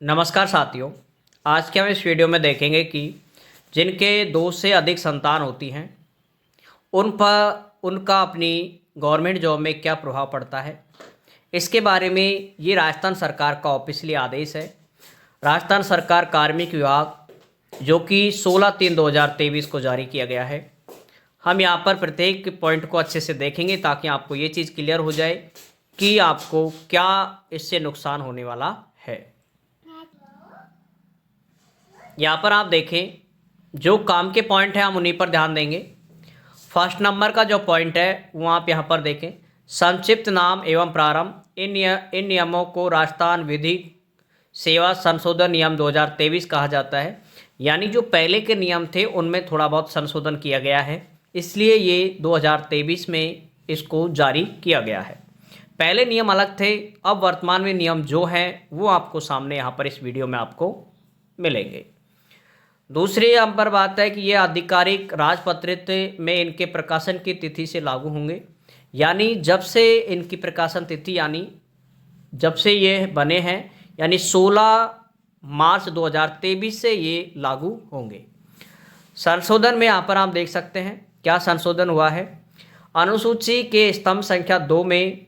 नमस्कार साथियों। आज के हम इस वीडियो में देखेंगे कि जिनके दो से अधिक संतान होती हैं उन पर उनका अपनी गवर्नमेंट जॉब में क्या प्रभाव पड़ता है, इसके बारे में ये राजस्थान सरकार का ऑफिशियली आदेश है। राजस्थान सरकार कार्मिक विभाग जो कि 16/3/2023 को जारी किया गया है। हम यहाँ पर प्रत्येक पॉइंट को अच्छे से देखेंगे ताकि आपको ये चीज़ क्लियर हो जाए कि आपको क्या इससे नुकसान होने वाला है। यहाँ पर आप देखें, जो काम के पॉइंट हैं हम उन्हीं पर ध्यान देंगे। फर्स्ट नंबर का जो पॉइंट है वो आप यहाँ पर देखें, संक्षिप्त नाम एवं प्रारंभ। इन नियमों को राजस्थान विधिक सेवा संशोधन नियम 2023 कहा जाता है। यानी जो पहले के नियम थे उनमें थोड़ा बहुत संशोधन किया गया है, इसलिए ये 2023 में इसको जारी किया गया है। पहले नियम अलग थे, अब वर्तमान में नियम जो हैं वो आपको सामने यहाँ पर इस वीडियो में आपको मिलेंगे। दूसरी यहाँ पर बात है कि ये आधिकारिक राजपत्रित में इनके प्रकाशन की तिथि से लागू होंगे। यानी जब से इनकी प्रकाशन तिथि यानी जब से ये बने हैं यानी 16 मार्च 2023 से ये लागू होंगे। संशोधन में यहाँ पर आप देख सकते हैं क्या संशोधन हुआ है। अनुसूची के स्तंभ संख्या 2 में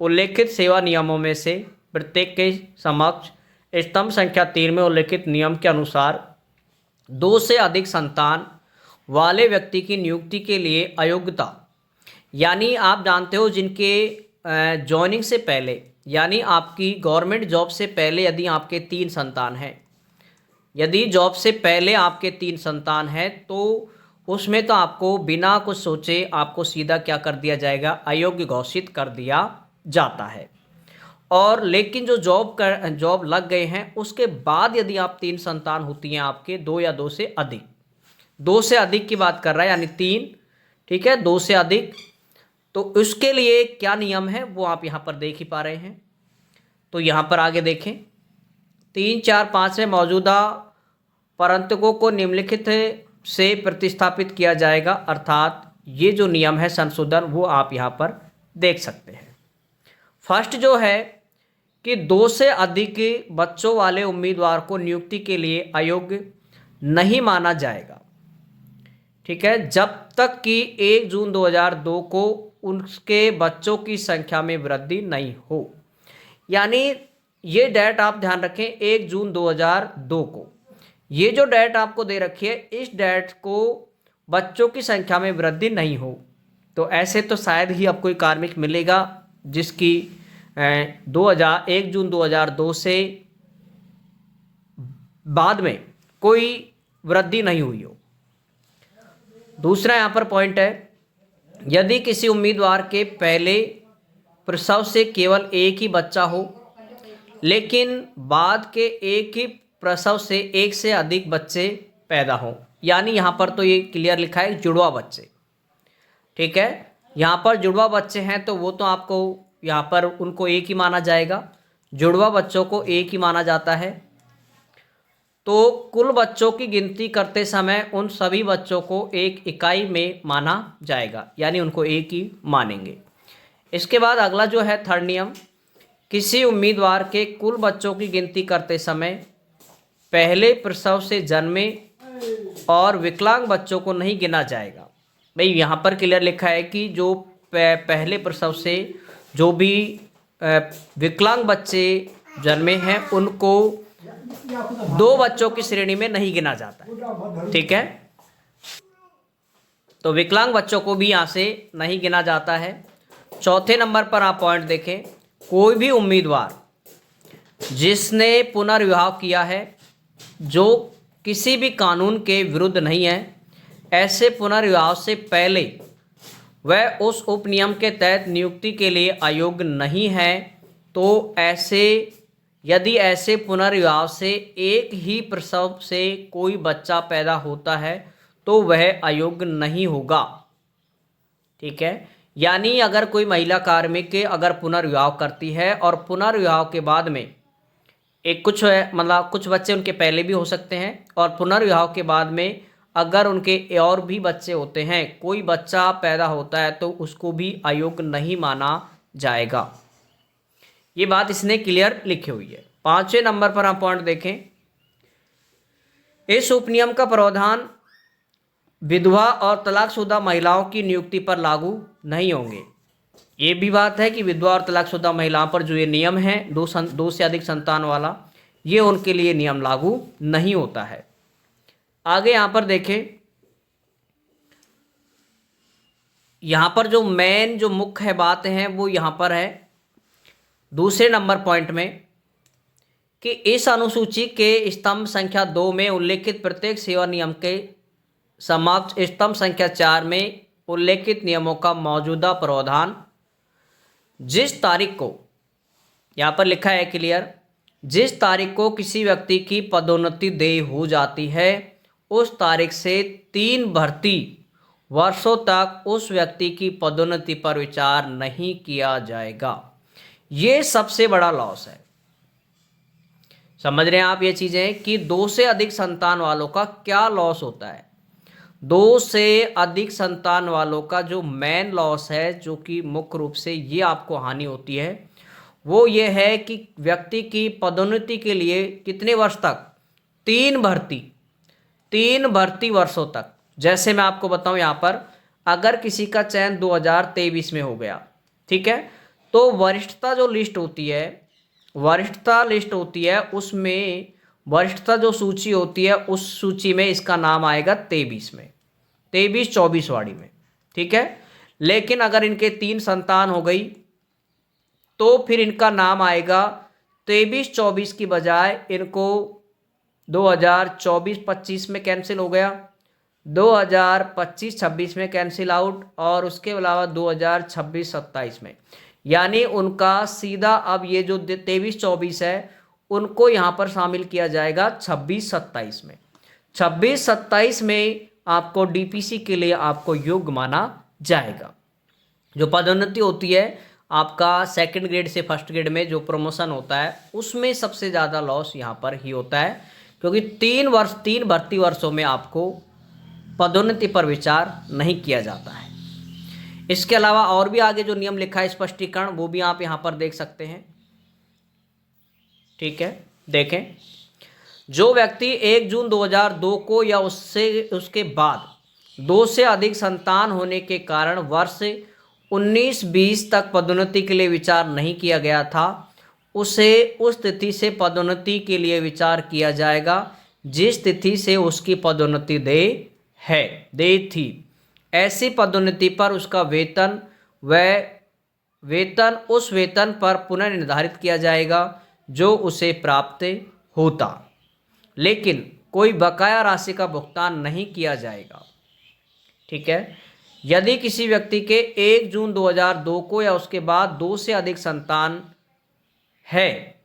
उल्लेखित सेवा नियमों में से प्रत्येक के समक्ष स्तंभ संख्या 3 में उल्लेखित नियम के अनुसार 2 से अधिक संतान वाले व्यक्ति की नियुक्ति के लिए अयोग्यता, यानी आप जानते हो जिनके जॉइनिंग से पहले यानी आपकी गवर्नमेंट जॉब से पहले यदि आपके 3 संतान हैं, यदि जॉब से पहले आपके 3 संतान हैं तो उसमें तो आपको बिना कुछ सोचे आपको सीधा क्या कर दिया जाएगा, अयोग्य घोषित कर दिया जाता है। और लेकिन जो जॉब लग गए हैं उसके बाद यदि आप 3 संतान होती हैं आपके 2 या 2 से अधिक, 2 से अधिक की बात कर रहा है यानी 3, ठीक है, 2 से अधिक, तो उसके लिए क्या नियम है वो आप यहाँ पर देख ही पा रहे हैं। तो यहाँ पर आगे देखें, 3, 4, 5 में मौजूदा परंतकों को निम्नलिखित से प्रतिस्थापित किया जाएगा। अर्थात ये जो नियम है संशोधन वो आप यहाँ पर देख सकते हैं। फर्स्ट जो है कि 2 से अधिक बच्चों वाले उम्मीदवार को नियुक्ति के लिए अयोग्य नहीं माना जाएगा, ठीक है, जब तक कि 1 जून 2002 को उसके बच्चों की संख्या में वृद्धि नहीं हो। यानी ये डेट आप ध्यान रखें, 1 जून 2002 को ये जो डेट आपको दे रखी है, इस डेट को बच्चों की संख्या में वृद्धि नहीं हो तो ऐसे तो शायद ही अब कोई कार्मिक मिलेगा जिसकी 1 जून 2002 से बाद में कोई वृद्धि नहीं हुई हो। दूसरा यहाँ पर पॉइंट है, यदि किसी उम्मीदवार के पहले प्रसव से केवल एक ही बच्चा हो लेकिन बाद के एक ही प्रसव से 1 से अधिक बच्चे पैदा हों, यानी यहाँ पर तो ये क्लियर लिखा है जुड़वा बच्चे, ठीक है, यहाँ पर जुड़वा बच्चे हैं तो वो तो आपको यहाँ पर उनको एक ही माना जाएगा, जुड़वा बच्चों को एक ही माना जाता है। तो कुल बच्चों की गिनती करते समय उन सभी बच्चों को एक इकाई में माना जाएगा, यानी उनको एक ही मानेंगे। इसके बाद अगला जो है थर्ड नियम, किसी उम्मीदवार के कुल बच्चों की गिनती करते समय पहले प्रसव से जन्मे और विकलांग बच्चों को नहीं गिना जाएगा। भाई यहाँ पर क्लियर लिखा है कि जो पहले प्रसव से जो भी विकलांग बच्चे जन्मे हैं उनको 2 बच्चों की श्रेणी में नहीं गिना जाता है, ठीक है, तो विकलांग बच्चों को भी यहाँ से नहीं गिना जाता है। चौथे नंबर पर आप पॉइंट देखें, कोई भी उम्मीदवार जिसने पुनर्विवाह किया है जो किसी भी कानून के विरुद्ध नहीं है, ऐसे पुनर्विवाह से पहले वह उस उपनियम के तहत नियुक्ति के लिए अयोग्य नहीं है, तो यदि ऐसे पुनर्विवाह से एक ही प्रसव से कोई बच्चा पैदा होता है तो वह अयोग्य नहीं होगा, ठीक है। यानी अगर कोई महिला कार्मिक अगर पुनर्विवाह करती है और पुनर्विवाह के बाद में कुछ बच्चे उनके पहले भी हो सकते हैं और पुनर्विवाह के बाद में अगर उनके और भी बच्चे होते हैं, कोई बच्चा पैदा होता है तो उसको भी अयोग्य नहीं माना जाएगा। ये बात इसने क्लियर लिखी हुई है। 5वें नंबर पर हम पॉइंट देखें, इस उपनियम का प्रावधान विधवा और तलाकशुदा महिलाओं की नियुक्ति पर लागू नहीं होंगे। ये भी बात है कि विधवा और तलाकशुदा महिलाओं पर जो ये नियम है दो से अधिक संतान वाला, ये उनके लिए नियम लागू नहीं होता है। आगे यहाँ पर देखें, यहाँ पर जो मेन जो मुख्य बात है वो यहाँ पर है दूसरे नंबर पॉइंट में कि इस अनुसूची के स्तंभ संख्या 2 में उल्लेखित प्रत्येक सेवा नियम के समक्ष स्तंभ संख्या 4 में उल्लेखित नियमों का मौजूदा प्रावधान जिस तारीख को, यहाँ पर लिखा है क्लियर, जिस तारीख को किसी व्यक्ति की पदोन्नति देय हो जाती है उस तारीख से 3 भर्ती वर्षों तक उस व्यक्ति की पदोन्नति पर विचार नहीं किया जाएगा। ये सबसे बड़ा लॉस है। समझ रहे हैं आप ये चीजें कि 2 से अधिक संतान वालों का क्या लॉस होता है। 2 से अधिक संतान वालों का जो मेन लॉस है, जो कि मुख्य रूप से ये आपको हानि होती है, वो ये है कि व्यक्ति की पदोन्नति के लिए कितने वर्ष तक, 3 भर्ती वर्षों तक। जैसे मैं आपको बताऊं, यहाँ पर अगर किसी का चयन 2023 में हो गया, ठीक है, तो वरिष्ठता लिस्ट होती है, उसमें वरिष्ठता जो सूची होती है उस सूची में इसका नाम आएगा 23-24 वाड़ी में, ठीक है। लेकिन अगर इनके 3 संतान हो गई तो फिर इनका नाम आएगा 23-24 की बजाय इनको 2024-25 में कैंसिल हो गया, 2025-26 में कैंसिल आउट, और उसके अलावा 2026-27 में। यानी उनका सीधा अब ये जो 23-24 है उनको यहाँ पर शामिल किया जाएगा 26-27 में। 26-27 में आपको डीपीसी के लिए आपको योग्य माना जाएगा। जो पदोन्नति होती है आपका सेकंड ग्रेड से फर्स्ट ग्रेड में जो प्रमोशन होता है उसमें सबसे ज़्यादा लॉस यहाँ पर ही होता है, क्योंकि 3 भर्ती वर्षों में आपको पदोन्नति पर विचार नहीं किया जाता है। इसके अलावा और भी आगे जो नियम लिखा है स्पष्टीकरण, वो भी आप यहाँ पर देख सकते हैं, ठीक है। देखें, जो व्यक्ति 1 जून 2002 को या उसके बाद 2 से अधिक संतान होने के कारण वर्ष 19-20 तक पदोन्नति के लिए विचार नहीं किया गया था, उसे उस तिथि से पदोन्नति के लिए विचार किया जाएगा जिस तिथि से उसकी पदोन्नति देय थी। ऐसी पदोन्नति पर उसका वेतन उस वेतन पर पुनर्निर्धारित किया जाएगा जो उसे प्राप्त होता, लेकिन कोई बकाया राशि का भुगतान नहीं किया जाएगा, ठीक है। यदि किसी व्यक्ति के 1 जून 2002 को या उसके बाद 2 से अधिक संतान है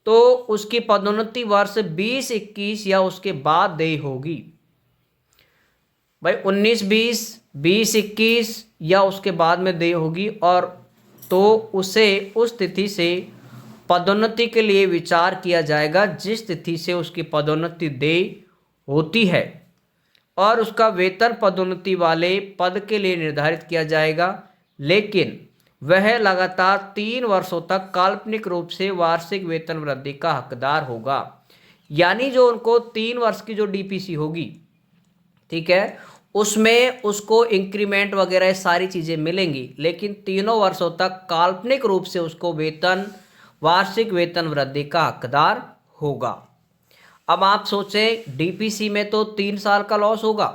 तो उसकी पदोन्नति वर्ष 20-21 या उसके देय देय होगी। भाई 19-20, 20-21 या उसके बाद में देय होगी, और तो उसे उस तिथि से पदोन्नति के लिए विचार किया जाएगा जिस तिथि से उसकी पदोन्नति देय होती है, और उसका वेतन पदोन्नति वाले पद के लिए निर्धारित किया जाएगा, लेकिन वह लगातार 3 वर्षों तक काल्पनिक रूप से वार्षिक वेतन वृद्धि का हकदार होगा। यानी जो उनको 3 वर्ष की जो डीपीसी होगी, ठीक है, उसमें उसको इंक्रीमेंट वगैरह सारी चीज़ें मिलेंगी, लेकिन 3 वर्षों तक काल्पनिक रूप से उसको वार्षिक वेतन वृद्धि का हकदार होगा। अब आप सोचें, डीपीसी में तो 3 साल का लॉस होगा,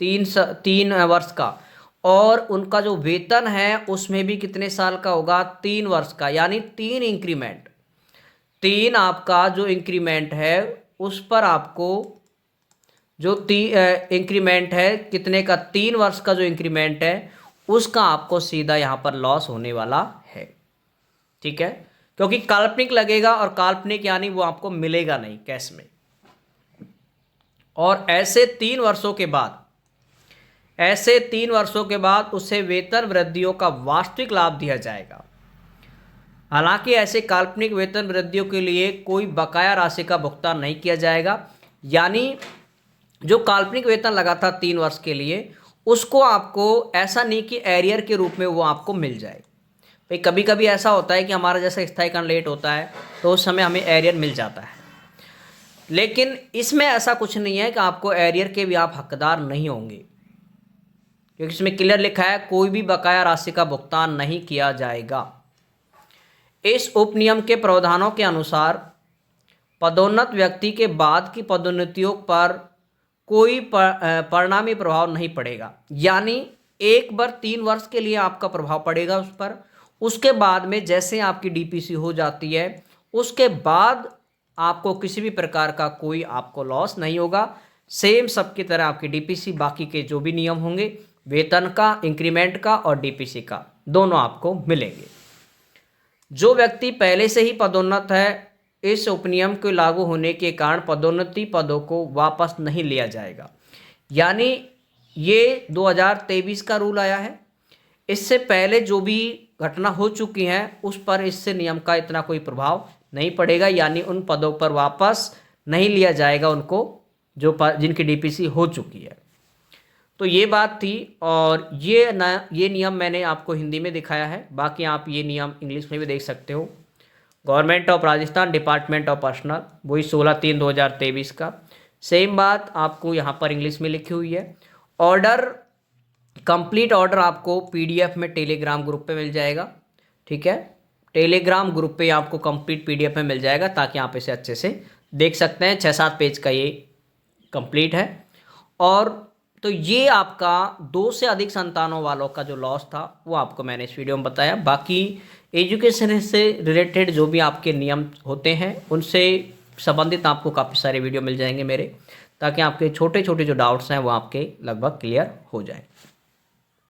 3 वर्ष का, और उनका जो वेतन है उसमें भी कितने साल का होगा, 3 वर्ष का। यानी 3 इंक्रीमेंट, 3 आपका जो इंक्रीमेंट है उस पर आपको जो इंक्रीमेंट है कितने का, 3 वर्ष का जो इंक्रीमेंट है उसका आपको सीधा यहाँ पर लॉस होने वाला है, ठीक है, क्योंकि काल्पनिक लगेगा, और काल्पनिक यानी वो आपको मिलेगा नहीं कैश में। और ऐसे 3 वर्षों के बाद उसे वेतन वृद्धियों का वास्तविक लाभ दिया जाएगा। हालांकि ऐसे काल्पनिक वेतन वृद्धियों के लिए कोई बकाया राशि का भुगतान नहीं किया जाएगा। यानी जो काल्पनिक वेतन लगा था 3 वर्ष के लिए, उसको आपको ऐसा नहीं कि एरियर के रूप में वो आपको मिल जाए, भाई कभी कभी ऐसा होता है कि हमारा जैसा स्थायीकरण लेट होता है तो उस समय हमें एरियर मिल जाता है, लेकिन इसमें ऐसा कुछ नहीं है कि आपको एरियर के भी आप हकदार नहीं होंगे, क्योंकि इसमें क्लियर लिखा है कोई भी बकाया राशि का भुगतान नहीं किया जाएगा। इस उपनियम के प्रावधानों के अनुसार पदोन्नत व्यक्ति के बाद की पदोन्नतियों पर कोई परिणामी प्रभाव नहीं पड़ेगा, यानी एक बार 3 वर्ष के लिए आपका प्रभाव पड़ेगा उस पर, उसके बाद में जैसे आपकी डीपीसी हो जाती है उसके बाद आपको किसी भी प्रकार का कोई आपको लॉस नहीं होगा। सेम सबकी तरह आपकी डीपीसी बाकी के जो भी नियम होंगे वेतन का, इंक्रीमेंट का और डीपीसी का, दोनों आपको मिलेंगे। जो व्यक्ति पहले से ही पदोन्नत है, इस उपनियम के लागू होने के कारण पदोन्नति पदों को वापस नहीं लिया जाएगा, यानी ये 2023 का रूल आया है। इससे पहले जो भी घटना हो चुकी हैं उस पर इससे नियम का इतना कोई प्रभाव नहीं पड़ेगा, यानी उन पदों पर वापस नहीं लिया जाएगा उनको जो जिनकी डीपीसी हो चुकी है। तो ये बात थी, और ये नियम मैंने आपको हिंदी में दिखाया है, बाकी आप ये नियम इंग्लिश में भी देख सकते हो। Government of Rajasthan, department of personal, वही 16/3/2023 का सेम बात आपको यहाँ पर इंग्लिश में लिखी हुई है। ऑर्डर, कंप्लीट ऑर्डर आपको पीडीएफ में टेलीग्राम ग्रुप पे मिल जाएगा, ठीक है। टेलीग्राम ग्रुप पे आपको कंप्लीट पीडीएफ में मिल जाएगा, ताकि आप इसे अच्छे से देख सकते हैं। 6-7 पेज का ये कंप्लीट है। और तो ये आपका 2 से अधिक संतानों वालों का जो लॉस था वो आपको मैंने इस वीडियो में बताया। बाकी एजुकेशन से रिलेटेड जो भी आपके नियम होते हैं उनसे संबंधित आपको काफ़ी सारे वीडियो मिल जाएंगे मेरे, ताकि आपके छोटे छोटे जो डाउट्स हैं वो आपके लगभग क्लियर हो जाएं।